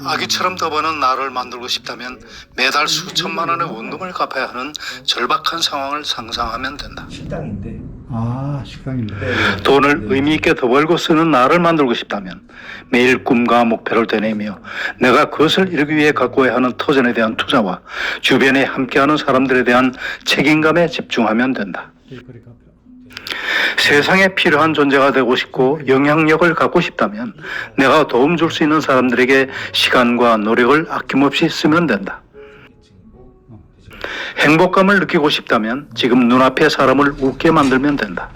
아기처럼 떠보는 나를 만들고 싶다면 매달 수천만 원의 원금을 갚아야 하는 절박한 상황을 상상하면 된다. 식당인데. 아, 식당인데. 네. 돈을 의미 있게 더 벌고 쓰는 나를 만들고 싶다면 매일 꿈과 목표를 되뇌며 내가 그것을 이루기 위해 갖고야 하는 터전에 대한 투자와 주변에 함께하는 사람들에 대한 책임감에 집중하면 된다. 세상에 필요한 존재가 되고 싶고 영향력을 갖고 싶다면 내가 도움 줄 수 있는 사람들에게 시간과 노력을 아낌없이 쓰면 된다. 행복감을 느끼고 싶다면 지금 눈앞의 사람을 웃게 만들면 된다.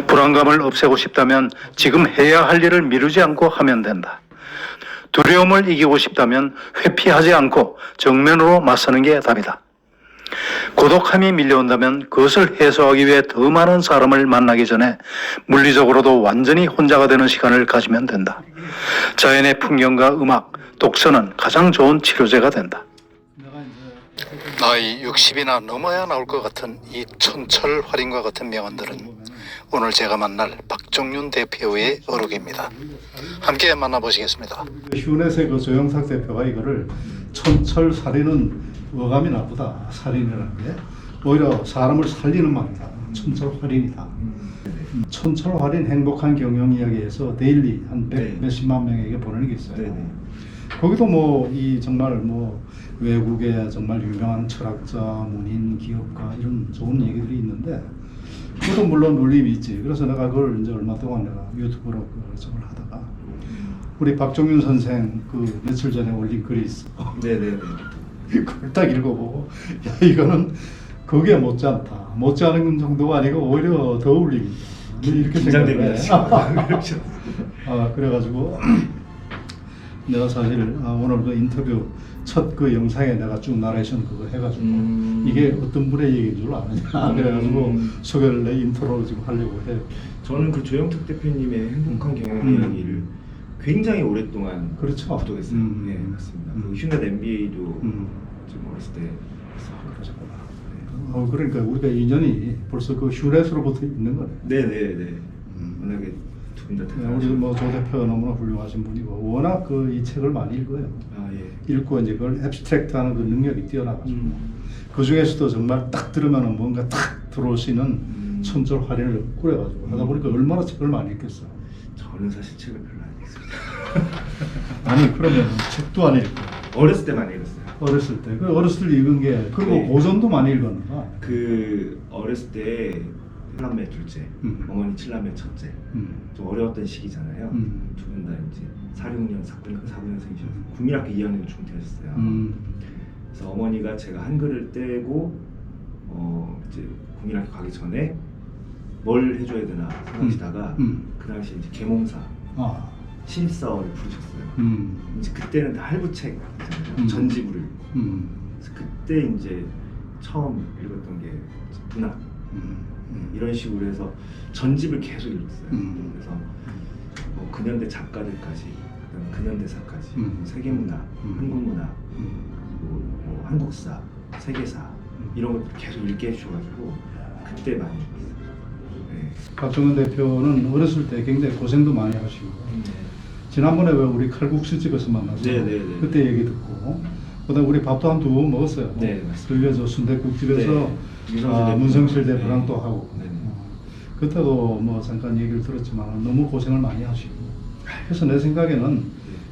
불안감을 없애고 싶다면 지금 해야 할 일을 미루지 않고 하면 된다. 두려움을 이기고 싶다면 회피하지 않고 정면으로 맞서는 게 답이다. 고독함이 밀려온다면 그것을 해소하기 위해 더 많은 사람을 만나기 전에 물리적으로도 완전히 혼자가 되는 시간을 가지면 된다. 자연의 풍경과 음악, 독서는 가장 좋은 치료제가 된다. 나이 60이나 넘어야 나올 것 같은 이 촌철활인과 같은 명언들은 오늘 제가 만날 박종윤 대표의 어록입니다. 함께 만나보시겠습니다. 휴넷의 그 조영석 대표가 이거를 촌철살인은 어감이 나쁘다. 살인이라는 게 오히려 사람을 살리는 말이다. 촌철활인이다. 촌철활인 행복한 경영 이야기에서 데일리 한 몇십만 명에게 보내는 게 있어요. 네네. 거기도 뭐 이 정말 뭐 외국의 정말 유명한 철학자, 문인, 기업가 이런 좋은 얘기들이 있는데 그것도 물론 울림이 있지. 그래서 내가 그걸 이제 얼마 동안 내가 유튜브로 저걸 하다가 우리 박종윤 선생 그 며칠 전에 올린 글이 있어. 네네네. 그걸 딱 읽어보고 야 이거는 거기에 못지않다. 못지않은 정도가 아니고 오히려 더 울림이다. 이렇게 긴장됩니다. 그렇죠. 그래가지고 내가 사실 오늘 그 인터뷰 첫 그 영상에 내가 쭉 나레이션 그거 해가지고 이게 어떤 분의 얘기인 줄 아느냐 그래가지고 소개를 내 인트로로 지금 하려고 해. 저는 그 조영탁 대표님의 행복한 경영 이야기를 굉장히 오랫동안 그렇죠. 구독했어요. 네, 맞습니다. 그 휴넷 MBA도 좀 어렸을 때 했었고. 그러니까 우리가 인연이 벌써 그 휴넷으로부터 있는 거네. 네네네. 워낙에 두 분 다 우리 뭐 조 대표가 너무나 훌륭하신 분이고 워낙 그 이 책을 많이 읽어요. 예. 읽고 이제 그걸 앱스트랙트하는 그 능력이 뛰어나가지고 그 중에서도 정말 딱 들으면은 뭔가 딱 들어올 수 있는 촌철활인을 꾸려가지고 하다 보니까 얼마나 책을 많이 읽겠어. 저는 사실 책을 별로 안 읽습니다. 아니 그러면 책도 안 읽고 어렸을 때 많이 읽었어요. 어렸을 때 그 어렸을 때 읽은 게 그리고 네. 고전도 많이 읽었는가? 그 어렸을 때 7남매 둘째, 어머니 7남매 첫째. 좀 어려웠던 시기잖아요. 두 분 다 이제 46년 49년생이셔서 국민학교 2학년 중퇴하셨어요. 그래서 어머니가 제가 한글을 떼고 이제 국민학교 가기 전에 뭘 해줘야 되나 생각하시다가 그 당시 이제 계몽사 신입사원을 부르셨어요. 이제 그때는 다 할부책이잖아요. 전지부를. 그래서 그때 이제 처음 읽었던 게 문학. 이런 식으로 해서 전집을 계속 읽었어요. 그래서 뭐 근현대 작가들까지, 그다음에 근현대사까지, 세계문학, 한국문학, 뭐 한국사, 세계사 이런 것들 계속 읽게 해주셔가지고 그때 많이 읽었어요. 네. 박종윤 대표는 어렸을 때 굉장히 고생도 많이 하시고 지난번에 왜 우리 칼국수집에서 만나서 네네네. 그때 얘기 듣고 그다음 우리 밥도 한 두 번 먹었어요. 네, 맞습니다. 그리고 저 순댓국집에서 네. 문성실 대표랑 네. 또 하고 네. 그때도 뭐 잠깐 얘기를 들었지만 너무 고생을 많이 하시고 그래서 내 생각에는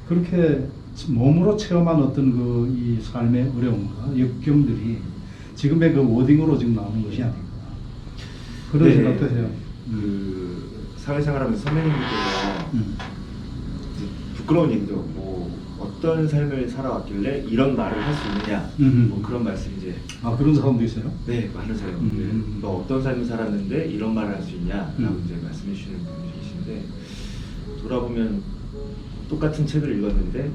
그렇게 몸으로 체험한 어떤 그 이 삶의 어려움과 역경들이 지금의 그 워딩으로 지금 나오는 것이 아닌가 그런 네. 생각도 해요. 그 사회생활하면서 선배님께서 이제 부끄러운 얘기도 뭐 어떤 삶을 살아왔길래 이런 말을 할 수 있느냐 뭐 그런 말씀 이제 그런 사람도 있어요? 네 많으세요. 너 어떤 삶을 살았는데 이런 말을 할 수 있냐라고 이제 말씀해 주시는 분이 계신데 돌아보면 똑같은 책을 읽었는데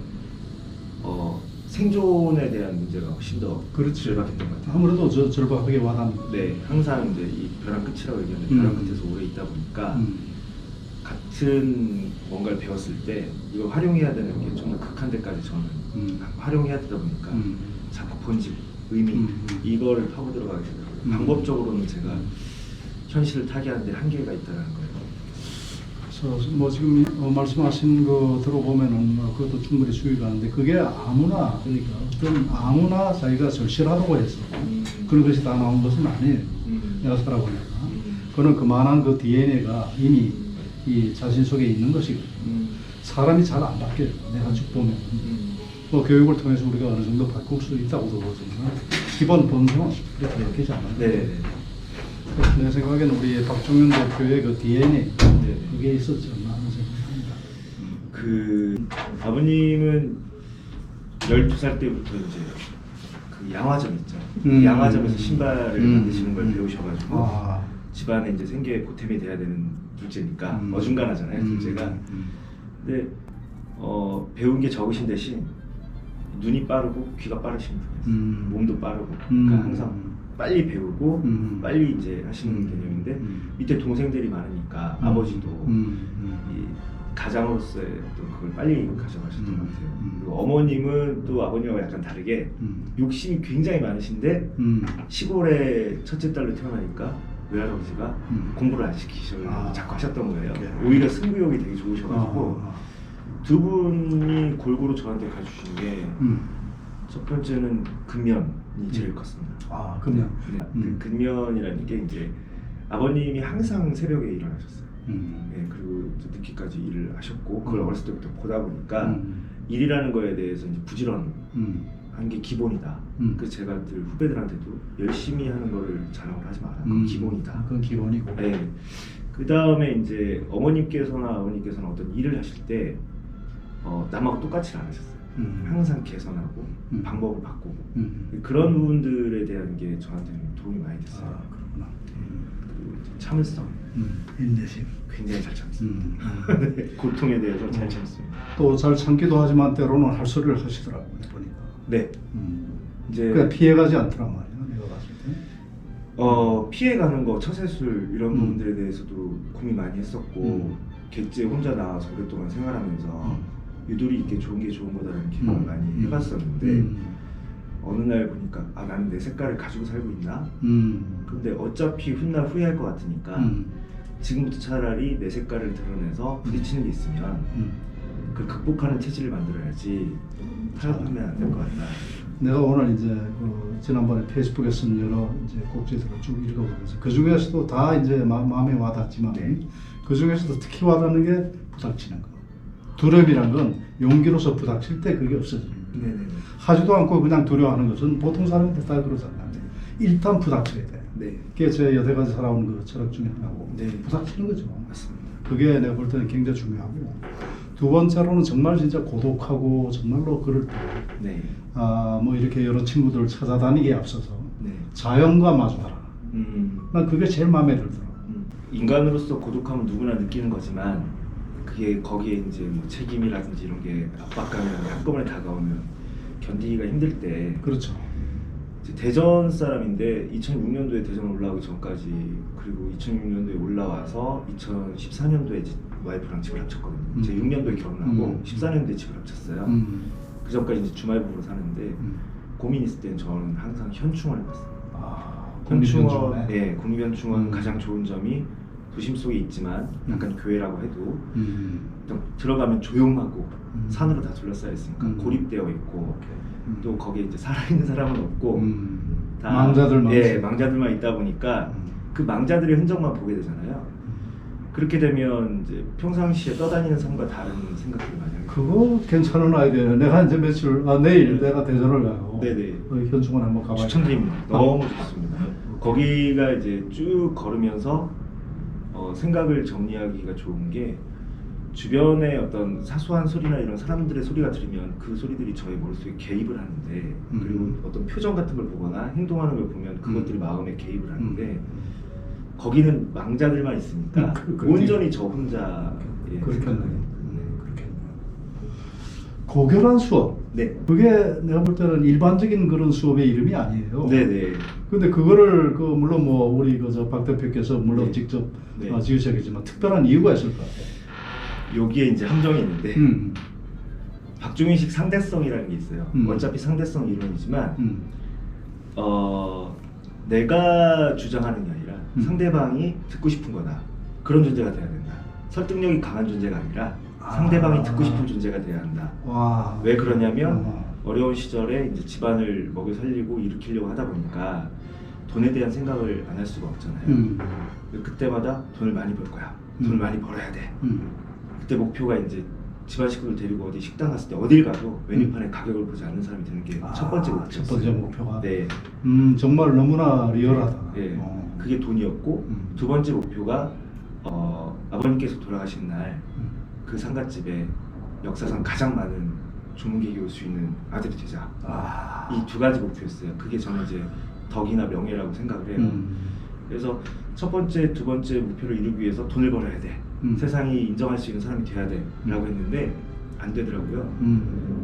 생존에 대한 문제가 훨씬 더 그렇지. 절박했던 것 같아요. 아무래도 절박하게 와닿는. 네, 항상 이제 이 벼랑 끝이라고 얘기하는데 벼랑 끝에서 오래 있다 보니까 같은 뭔가를 배웠을 때 이걸 활용해야 되는 게 좀 더 극한 데까지 저는 활용해야 되다 보니까 자꾸 본질, 의미 이거를 파고 들어가게 되더라고요. 방법적으로는 제가 현실을 타개하는데 한계가 있다는 거예요. 뭐 지금 말씀하신 거 들어보면은 그것도 충분히 수위가 하는데 그게 아무나 그러니까 어떤 아무나 자기가 절실하다고 해서 그런 것이 다 나온 것은 아니에요. 내가 살아보니까 그는 그만한 그 DNA가 이미 이 자신 속에 있는 것이거든요. 사람이 잘 안 바뀌어요. 내가 쭉 보면 뭐 교육을 통해서 우리가 어느 정도 바꿀 수 있다고도 보지만 기본 본성은 그렇게 바뀌지 않아요. 네. 내 생각에는 우리 박종윤 대표의 그 DNA 네. 그게 있었지 않나 하는 생각합니다. 그 아버님은 12살 때부터 이제 그 양화점 있죠. 양화점에서 신발을 만드시는 걸 배우셔가지고 아. 집안에 이제 생계의 보탬이 돼야 되는 둘째니까 어중간하잖아요, 둘째가. 근데 배운 게 적으신 대신 눈이 빠르고 귀가 빠르신 분이었어요. 몸도 빠르고. 그러니까 항상 빨리 배우고 빨리 이제 하시는 개념인데 밑에 동생들이 많으니까 아버지도 이 가장으로서의 어떤 그걸 빨리 가져가셨던 것 같아요. 그리고 어머님은 또 아버님하고 약간 다르게 욕심이 굉장히 많으신데 시골에 첫째 딸로 태어나니까 외할아버지가 공부를 안 시키셔서 자꾸 하셨던 거예요. 오히려 승부욕이 되게 좋으셔가지고 두 분이 골고루 저한테 가르치신 게 첫 번째는 근면이 제일 컸습니다. 아, 근면. 네. 그 근면이라는 게 이제 아버님이 항상 새벽에 일어나셨어요. 네, 그리고 늦게까지 일을 하셨고 그걸 어렸을 때부터 보다 보니까 일이라는 거에 대해서 이제 부지런한 게 기본이다. 그래서 제가 늘 후배들한테도 열심히 하는 거를 자랑을 하지 마라. 그건 기본이다. 그건 기본이고. 네. 그 다음에 이제 어머님께서나 아버님께서는 어떤 일을 하실 때 남하고 똑같이 안 하셨어요. 항상 개선하고 방법을 바꾸고 그런 부분들에 대한 게 저한테는 도움이 많이 됐어요. 아, 그렇구나. 그리고 참을성, 인내심. 굉장히 잘 참습니다. 네, 고통에 대해서 잘 참습니다. 또 잘 참기도 하지만 때로는 할 소리를 하시더라고요, 보니까. 네, 이제 그러니까 피해가지 않더란 말이야, 내가 봤을 때. 피해가는 거, 처세술 이런 부분들에 대해서도 고민 많이 했었고 객지에 혼자 나와서 오랫동안 생활하면서 유도리 있게 좋은 게 좋은 거다라는 기억을 많이 해봤었는데 어느 날 보니까 아 나는 내 색깔을 가지고 살고 있나? 근데 어차피 훗날 후회할 것 같으니까 지금부터 차라리 내 색깔을 드러내서 부딪히는 게 있으면 그 극복하는 체질을 만들어야지 타협하면 안 될 것 같다. 내가 오늘 이제 그 지난번에 페이스북에 쓴 여러 이제 꼭지들을 쭉 읽어보면서 그 중에서도 다 이제 마음에 와닿지만 그 중에서도 특히 와닿는 게 부닥치는 거. 두려움이란 건 용기로서 부닥칠 때 그게 없어집니다. 네네. 하지도 않고 그냥 두려워하는 것은 보통 사람한테 다 그러잖아요. 일단 부닥쳐야 돼. 네. 그게 제 여태까지 살아온 그 철학 중에 하나고 네. 부닥치는 거죠. 맞습니다. 그게 내가 볼 때는 굉장히 중요하고 두 번째로는 정말 진짜 고독하고 정말로 그럴 때 네. 뭐 이렇게 여러 친구들을 찾아다니기에 앞서서 네. 자연과 마주하라. 난 그게 제일 마음에 들더라고. 인간으로서 고독함은 누구나 느끼는 거지만 그게 거기에 이제 뭐 책임이라든지 이런 게 압박감이라든지 한꺼번에 다가오면 견디기가 힘들 때 그렇죠. 이제 대전 사람인데 2006년도에 대전 올라오기 전까지 그리고 2006년도에 올라와서 2014년도에 와이프랑 집을 합쳤거든요. 제가 6년도에 결혼하고 14년도에 집을 합쳤어요. 그 전까지 이제 주말부부로 사는데 고민 있을 땐 저는 항상 현충원을 갔어요. 현충원, 네, 국립현충원 가장 좋은 점이 도심 속에 있지만 약간 교회라고 해도 들어가면 조용하고 산으로 다 둘러싸여 있으니까 고립되어 있고 또 거기에 이제 살아있는 사람은 없고 다 망자들만 예, 망자들만 있다 보니까 그 망자들의 흔적만 보게 되잖아요. 그렇게 되면 이제 평상시에 떠다니는 삶과 다른 생각들을 많이 하게 돼요. 그거 괜찮은 아이디어네. 내가 이제 내일 내가 대전을 가고 네네. 현충원 한번 가봐야 추천드립니다. 너무 좋습니다. 거기가 이제 쭉 걸으면서 생각을 정리하기가 좋은 게 주변의 어떤 사소한 소리나 이런 사람들의 소리가 들리면 그 소리들이 저의 머릿속에 개입을 하는데 그리고 어떤 표정 같은 걸 보거나 행동하는 걸 보면 그것들이 마음에 개입을 하는데 거기는 망자들만 있으니까 온전히 저 혼자 그렇겠네요. 고결한 수업. 네. 그게 내가 볼 때는 일반적인 그런 수업의 이름이 아니에요. 네네. 근데 그거를 물론 뭐 우리 박 대표께서 물론 네. 직접 네. 지으셨겠지만 특별한 이유가 있을 것 같아요. 여기에 이제 함정이 있는데 박종윤식 상대성이라는 게 있어요. 어차피 상대성 이론이지만 내가 주장하는 게 아니라 상대방이 듣고 싶은 거다. 그런 존재가 돼야 된다. 설득력이 강한 존재가 아니라 상대방이 듣고 싶은 존재가 돼야 한다. 와. 왜 그러냐면 어려운 시절에 이제 집안을 먹여 살리고 일으키려고 하다 보니까 돈에 대한 생각을 안 할 수가 없잖아요. 그때마다 돈을 많이 벌 거야. 돈을 많이 벌어야 돼. 그때 목표가 이제 집안 식구들 데리고 어디 식당 갔을 때 어딜 가도 메뉴판에 가격을 보지 않는 사람이 되는 게 첫 번째 목표였어요. 첫 번째 목표가. 네. 정말 너무나 리얼하다. 네. 그게 돈이었고 두 번째 목표가 아버님께서 돌아가신 날 그 상갓집에 역사상 가장 많은 조문객이 올 수 있는 아들이 되자. 이 두 가지 목표였어요. 그게 저는 이제 덕이나 명예라고 생각을 해요. 그래서 첫 번째, 두 번째 목표를 이루기 위해서 돈을 벌어야 돼. 세상이 인정할 수 있는 사람이 돼야 돼. 라고 했는데 안 되더라고요.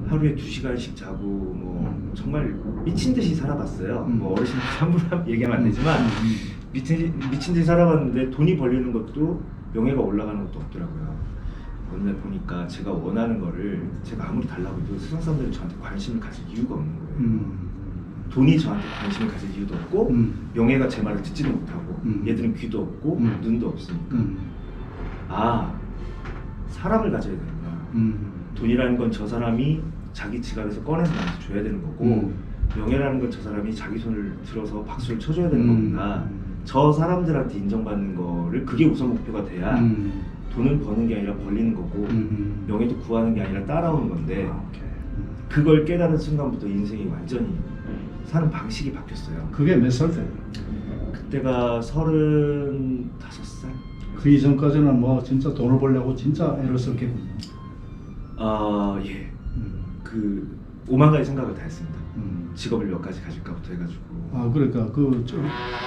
하루에 2시간씩 자고 뭐 정말 미친 듯이 살아봤어요. 뭐 어르신한테 함부로 얘기하면 안 되지만 미친 듯이 살아봤는데 돈이 벌리는 것도 명예가 올라가는 것도 없더라고요. 어느 날 보니까 제가 원하는 거를 제가 아무리 달라고 해도 세상 사람들이 저한테 관심을 가질 이유가 없는 거예요. 돈이 저한테 관심을 가질 이유도 없고 명예가 제 말을 듣지도 못하고 얘들은 귀도 없고 눈도 없으니까 사람을 가져야 되는구나. 돈이라는 건 저 사람이 자기 지갑에서 꺼내서 나한테 줘야 되는 거고 명예라는 건 저 사람이 자기 손을 들어서 박수를 쳐줘야 되는 거구나. 저 사람들한테 인정받는 거를 그게 우선 목표가 돼야 돈을 버는 게 아니라 벌리는 거고 명예도 구하는 게 아니라 따라오는 건데 그걸 깨달은 순간부터 인생이 완전히 사는 방식이 바뀌었어요. 그게 몇 살 때예요? 그때가 35살? 그 이전까지는 뭐 진짜 돈을 벌려고 진짜 애를 썼겠군요. 예. 그 오만 가지 생각을 다 했습니다. 직업을 몇 가지 가질까부터 해가지고. 그러니까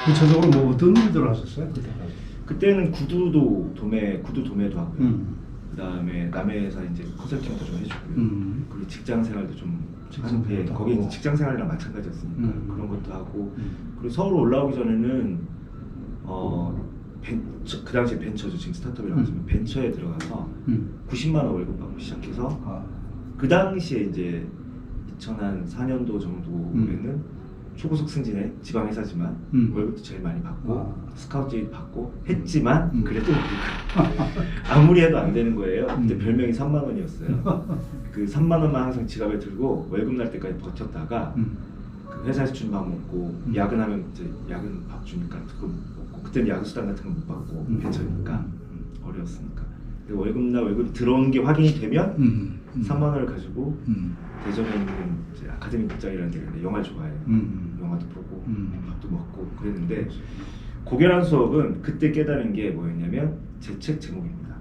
구체적으로 뭐 어떤 일들을 하셨어요 그때까지? 그때는 구두 도매도 하고요. 그다음에 남의 회사 이제 컨설팅도 좀 해주고요. 그리고 직장 생활도 좀 하는데 거기 이제 직장 생활이랑 마찬가지였으니까 그런 것도 하고 그리고 서울 올라오기 전에는 그 당시에 벤처죠. 지금 스타트업이라고 하지만 벤처에 들어가서 90만 원 월급 받고 시작해서 그 당시에 이제 2004년도 정도에는 초고속 승진에 지방 회사지만 월급도 제일 많이 받고 스카우트 받고 했지만 그래도 아무리 해도 안 되는 거예요. 그때 별명이 3만 원이었어요. 그 3만 원만 항상 지갑에 들고 월급 날 때까지 버텼다가 그 회사에서 주는 밥 먹고 야근하면 이제 야근 밥 주니까 그거 먹고 그때는 야근 수당 같은 거 못 받고 벤처니까 어려웠으니까 월급 날 월급이 들어오는 게 확인이 되면 3만 원을 가지고 대전에 있는 이제 아카데미 극장이라는 데가 영화 좋아해요. 영화도 보고 밥도 먹고 그랬는데 고결한 수업은 그때 깨달은 게 뭐였냐면 제 책 제목입니다.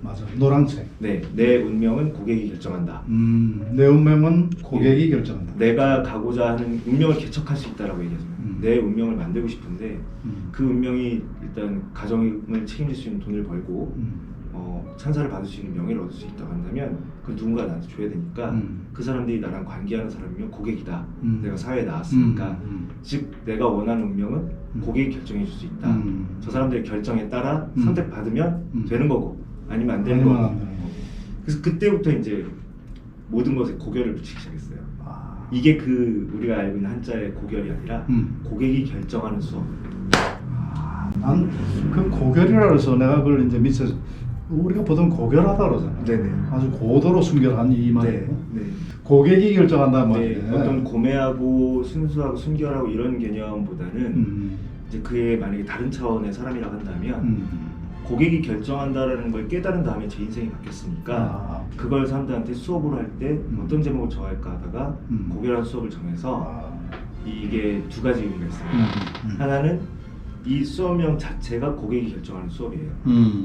맞아, 노란 책. 네, 내 운명은 고객이 결정한다. 내 운명은 고객이 결정한다. 내가 가고자 하는 운명을 개척할 수 있다라고 얘기하죠. 내 운명을 만들고 싶은데 그 운명이 일단 가정을 책임질 수 있는 돈을 벌고 찬사를 받을 수 있는 명예를 얻을 수 있다고 한다면 그 누군가 나한테 줘야 되니까 그 사람들이 나랑 관계하는 사람이면 고객이다. 내가 사회에 나왔으니까 즉 내가 원하는 운명은 고객이 결정해 줄 수 있다. 저 사람들의 결정에 따라 선택받으면 되는 거고 아니면 안 되는 거고. 그래서 그때부터 이제 모든 것에 고결을 붙이기 시작했어요. 이게 그 우리가 알고 있는 한자의 고결이 아니라 고객이 결정하는 수업. 난 그 고결이라 해서 내가 그걸 이제 미처 우리가 보통 고결하다 그러잖아요. 네네. 아주 고도로 순결한 이 말이에요. 네. 고객이 결정한단 말이에요. 네. 어떤 고매하고 순수하고 순결하고 이런 개념보다는 이제 그의 만약에 다른 차원의 사람이라고 한다면 고객이 결정한다라는 걸 깨달은 다음에 제 인생이 바뀌었으니까 그걸 사람들한테 수업으로 할 때 어떤 제목을 정할까 하다가 고결한 수업을 정해서 이게 두 가지 의미가 있어요. 하나는 이 수업명 자체가 고객이 결정하는 수업이에요.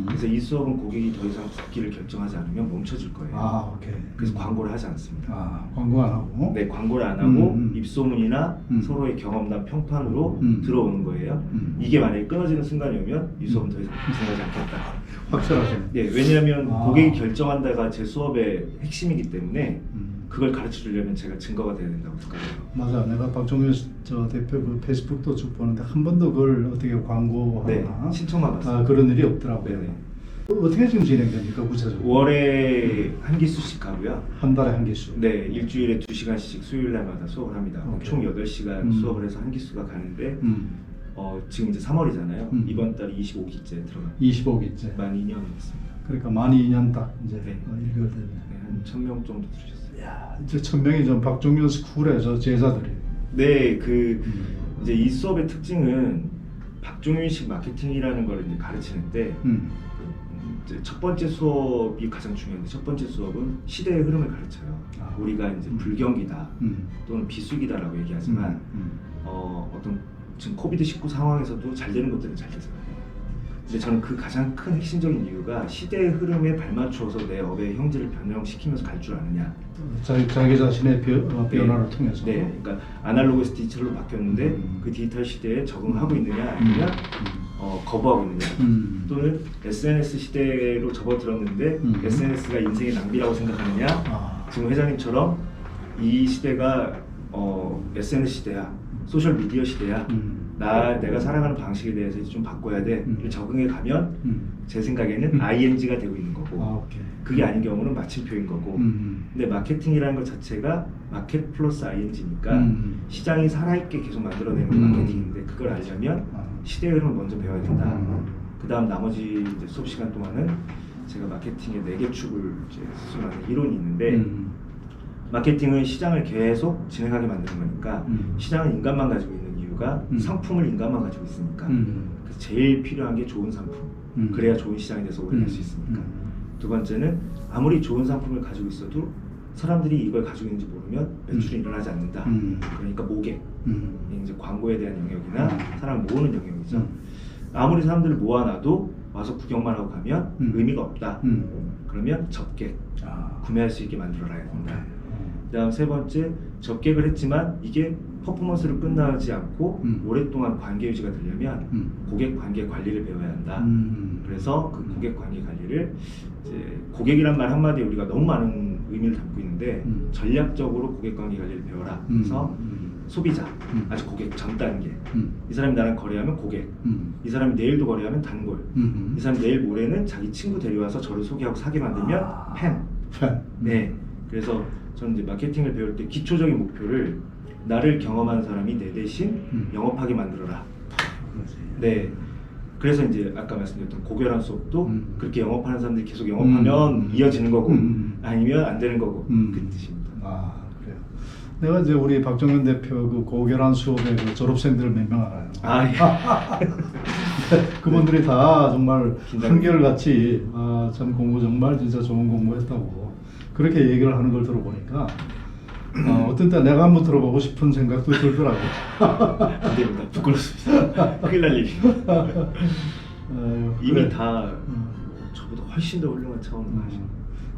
그래서 이 수업은 고객이 더 이상 듣기를 결정하지 않으면 멈춰질 거예요. 오케이. 그래서 광고를 하지 않습니다. 광고 안 하고? 네, 광고를 안 하고 입소문이나 서로의 경험담 평판으로 들어오는 거예요. 이게 만약에 끊어지는 순간이 오면 이 수업은 더 이상 진행하지 않겠다. 확실하죠. 네, 왜냐하면 고객이 결정한다가 제 수업의 핵심이기 때문에 그걸 가르쳐 주려면 제가 증거가 돼야 된다고 생각해요. 맞아. 내가 박종윤 대표 그 페이스북도 쭉 보는데 한 번도 그걸 어떻게 광고하거나 네, 신청만 받았어요. 그런 일이 없더라고요. 네네. 어떻게 지금 진행됩니까 구체적으로? 월에 한 기수씩 하고요. 한 달에 한 기수. 네, 일주일에 2시간씩 수요일 날마다 수업을 합니다. 오케이. 총 8시간 수업을 해서 한 기수가 가는데 지금 이제 3월이잖아요. 이번 달이 25기째 들어갑니다. 25기째. 만 2년 됐습니다. 그러니까 만 2년 딱 이제 네. 1개월 됐네. 네, 한 1,000명 정도 들으셨어요. 야, 이제 1,000명이 전 박종윤 스쿨의 저 제자들이. 네, 이제 이 수업의 특징은 박종윤식 마케팅이라는 걸 이제 가르치는데 이제 첫 번째 수업이 가장 중요한데 첫 번째 수업은 시대의 흐름을 가르쳐요. 아. 우리가 이제 불경기다 또는 비수기다라고 얘기하지만 어떤 지금 코비드-19 상황에서도 잘 되는 것들은 잘 되잖아요. 근데 저는 그 가장 큰 핵심적인 이유가 시대의 흐름에 발맞춰서 내 업의 형질을 변형시키면서 갈 줄 아느냐. 자기 자신의 변화를 통해서. 네, 그러니까 아날로그에서 디지털로 바뀌었는데 그 디지털 시대에 적응하고 있느냐 아니면 거부하고 있느냐 또는 SNS 시대로 접어들었는데 SNS가 인생의 낭비라고 생각하느냐. 지금 회장님처럼 이 시대가 SNS 시대야, 소셜 미디어 시대야. 내가 살아가는 방식에 대해서 이제 좀 바꿔야 돼. 적응해 가면 제 생각에는 ING가 되고 있는 거고 오케이. 그게 아닌 경우는 마침표인 거고 근데 마케팅이라는 것 자체가 마켓 플러스 ING니까 시장이 살아있게 계속 만들어내는 게 마케팅인데 그걸 알려면 시대의 흐름을 먼저 배워야 된다. 그 다음 나머지 이제 수업 시간 동안은 제가 마케팅의 4개 축을 이제 수술하는 이론이 있는데 마케팅은 시장을 계속 진행하게 만드는 거니까 시장은 인간만 가지고 있는 이유가 상품을 인간만 가지고 있으니까 그래서 제일 필요한 게 좋은 상품 그래야 좋은 시장이 돼서 오래 갈 수 있으니까 두 번째는 아무리 좋은 상품을 가지고 있어도 사람들이 이걸 가지고 있는지 모르면 매출이 일어나지 않는다. 그러니까 모객 이제 광고에 대한 영역이나 사람을 모으는 영역이죠. 아무리 사람들을 모아놔도 와서 구경만 하고 가면 의미가 없다. 그러면 접객 구매할 수 있게 만들어놔야 된다. 그다음 세 번째 접객을 했지만 이게 퍼포먼스를 끝나지 않고 오랫동안 관계 유지가 되려면 고객 관계 관리를 배워야 한다. 그래서 그 고객 관계 관리를 이제 고객이란 말 한마디에 우리가 너무 많은 의미를 담고 있는데 전략적으로 고객 관계 관리를 배워라. 그래서 소비자, 아직 고객 전 단계. 이 사람이 나랑 거래하면 고객. 이 사람이 내일도 거래하면 단골. 이 사람이 내일 모레는 자기 친구 데려와서 저를 소개하고 사게 만들면 팬. 네. 그래서 저는 이제 마케팅을 배울 때 기초적인 목표를 나를 경험한 사람이 내 대신 영업하게 만들어라. 네. 그래서 이제 아까 말씀드렸던 고결한 수업도 그렇게 영업하는 사람들이 계속 영업하면 이어지는 거고 아니면 안 되는 거고 그 뜻입니다. 아, 그래요. 내가 이제 우리 박정현 대표 그 고결한 수업의 그 졸업생들을 몇 명 알아요. 아, 예. 그분들이 다 정말 긴장. 한결같이 참 공부 정말 진짜 좋은 공부했다고 그렇게 얘기를 하는 걸 들어보니까 어떤 때 내가 한번 들어보고 싶은 생각도 들더라고. 안 됩니다. 부끄럽습니다. 큰일 날 일이. 이미 그래. 다 저보다 훨씬 더 훌륭한 차원으로 하시는.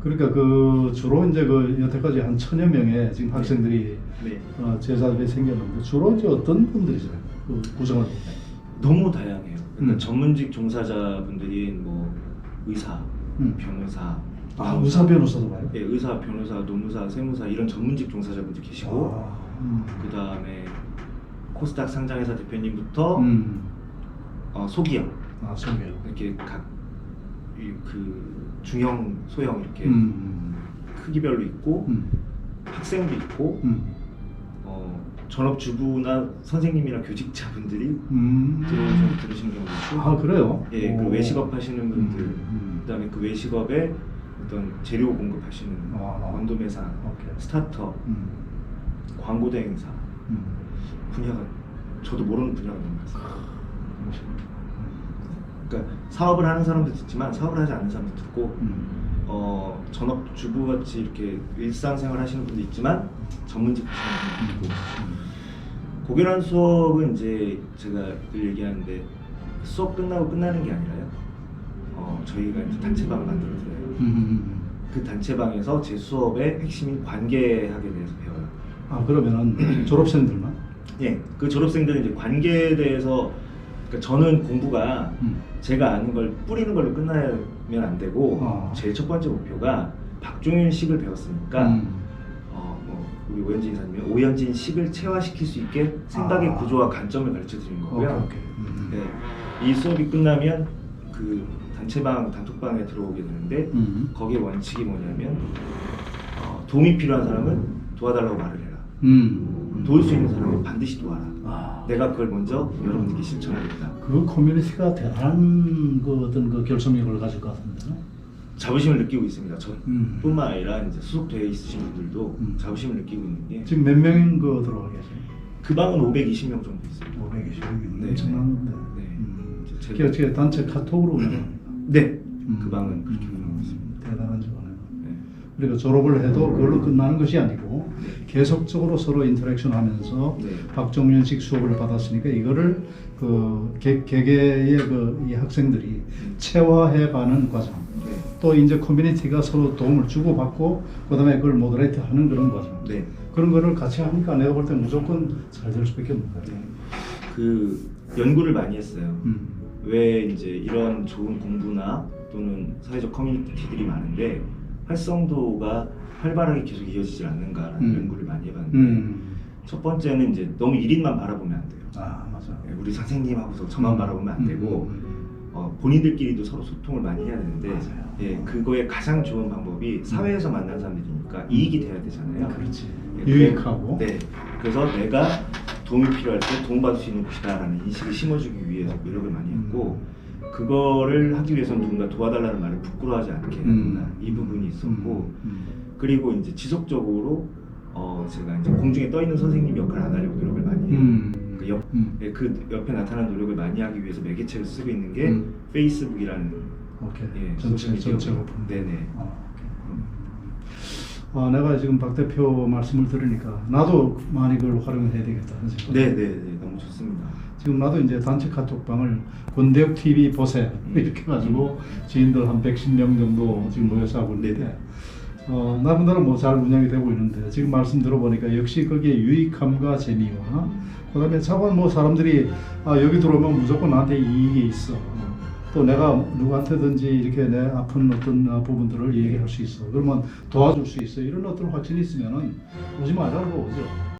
그러니까 그 주로 이제 그 여태까지 한 1,000여 명의 지금 학생들이 네. 제자들이 생겼는데 주로 이제 어떤 분들이죠? 그 구성을 보면. 너무 다양해요. 그러니까 전문직 종사자분들이 뭐 의사, 변호사, 의사 변호사도 봐요? 예, 의사, 변호사, 노무사, 세무사 이런 전문직 종사자분들 계시고 그 다음에 코스닥 상장회사 대표님부터 소기업 소기업. 이렇게 각 그 중형, 소형 이렇게 크기별로 있고 학생도 있고 전업주부나 선생님이나 교직자분들이 들으시는 경우도 있고 아, 그래요? 예, 그 오. 외식업 하시는 분들 그다음에 그 외식업에 어떤 재료 공급하시는 원도매상, 오케이. 스타트업, 광고 대행사 분야가 저도 모르는 분야가 너무 많습니다. 그러니까 사업을 하는 사람도 듣지만 사업을 하지 않는 사람도 듣고 전업 주부같이 이렇게 일상생활 하시는 분도 있지만 전문직 하시는 분도 있고 고결한 수업은 이제 제가 늘 얘기하는데 수업 끝나고 끝나는 게 아니라요. 저희가 이제 단체방을 만들어드려요. 그 단체방에서 제 수업의 핵심인 관계학에 대해서 배워요. 아, 그러면은 졸업생들만? 예, 그 졸업생들은 이제 관계에 대해서 그러니까 저는 공부가 제가 아는 걸 뿌리는 걸로 끝나면 안 되고 제 첫 번째 목표가 박종윤식을 배웠으니까 뭐 우리 오현진 이사님이 오현진식을 체화시킬 수 있게 생각의 구조와 관점을 가르쳐 드리는 거고요. 오케이. 네, 이 수업이 끝나면 그 단체방, 단톡방에 들어오게 되는데 거기에 원칙이 뭐냐면 도움이 필요한 사람은 도와달라고 말을 해라. 도울 수 있는 사람은 반드시 도와라. 내가 그걸 먼저 여러분들께 실천하겠다. 그 커뮤니티가 대단한 그 어떤 그 결속력을 가질 것 같은데. 자부심을 느끼고 있습니다. 저뿐만 아니라 이제 소속되어 있으신 분들도 자부심을 느끼고 있는 게 지금 몇 명인 거 들어가 계세요? 그 방은 520명 정도 있습니다. 520명. 네. 엄청난데. 네. 이제 그게 어떻게 단체 카톡으로 운영합니까? 네. 그 방은 그렇게 운영하고 있습니다. 대단한 조언이네요. 네. 그리고 졸업을 해도 그걸로 끝나는 것이 아니고 네. 계속적으로 서로 인터랙션하면서 네. 박정윤식 수업을 받았으니까 이거를 그 개개의 이 학생들이 체화해가는 과정. 네. 또 이제 커뮤니티가 서로 도움을 주고받고 그다음에 그걸 모더레이트하는 그런 과정. 네. 그런 거를 같이 하니까 내가 볼 때 무조건 잘 될 수밖에 없는 것 같아요. 그 연구를 많이 했어요. 왜 이제 이런 좋은 공부나 또는 사회적 커뮤니티들이 많은데 활성도가 활발하게 계속 이어지질 않는가라는 연구를 많이 해봤는데 첫 번째는 이제 너무 1인만 바라보면 안 돼요. 아 맞아. 우리 선생님 하고서 저만 바라보면 안 되고 본인들끼리도 서로 소통을 많이 해야 되는데 맞아요. 예, 그거의 가장 좋은 방법이 사회에서 만난 사람들이니까 이익이 돼야 되잖아요. 그렇지. 예, 유익하고. 네. 그래서 내가 도움이 필요할 때 도움받을 수 있는 곳이다라는 인식을 심어주기 위해서 노력을 많이 했고 그거를 하기 위해서는 누군가 도와달라는 말을 부끄러워하지 않게 해야 된다. 이 부분이 있었고 그리고 이제 지속적으로 제가 이제 공중에 떠 있는 선생님 역할을 안 하려고 노력을 많이 해요. 그 옆에 나타나는 노력을 많이 하기 위해서 매개체를 쓰고 있는 게 페이스북이라는 오케이. 예, 전체 소셜미디어. 오픈. 네네. 내가 지금 박 대표 말씀을 들으니까 나도 많이 그걸 활용해야 되겠다 하는 생각. 네네네 너무 좋습니다. 지금 나도 이제 단체 카톡방을 권대욱 TV 보세 이렇게 해가지고 지인들 한 110명 정도 지금 모여서 하고 있는데 나름대로 뭐 잘 운영이 되고 있는데 지금 말씀 들어보니까 역시 거기에 유익함과 재미와 그다음에 차관 뭐 사람들이 여기 들어오면 무조건 나한테 이익이 있어. 또 내가 누구한테든지 이렇게 내 아픈 어떤 부분들을 얘기할 수 있어. 그러면 도와줄 수 있어. 이런 어떤 확신이 있으면은 오지 말라고 오죠.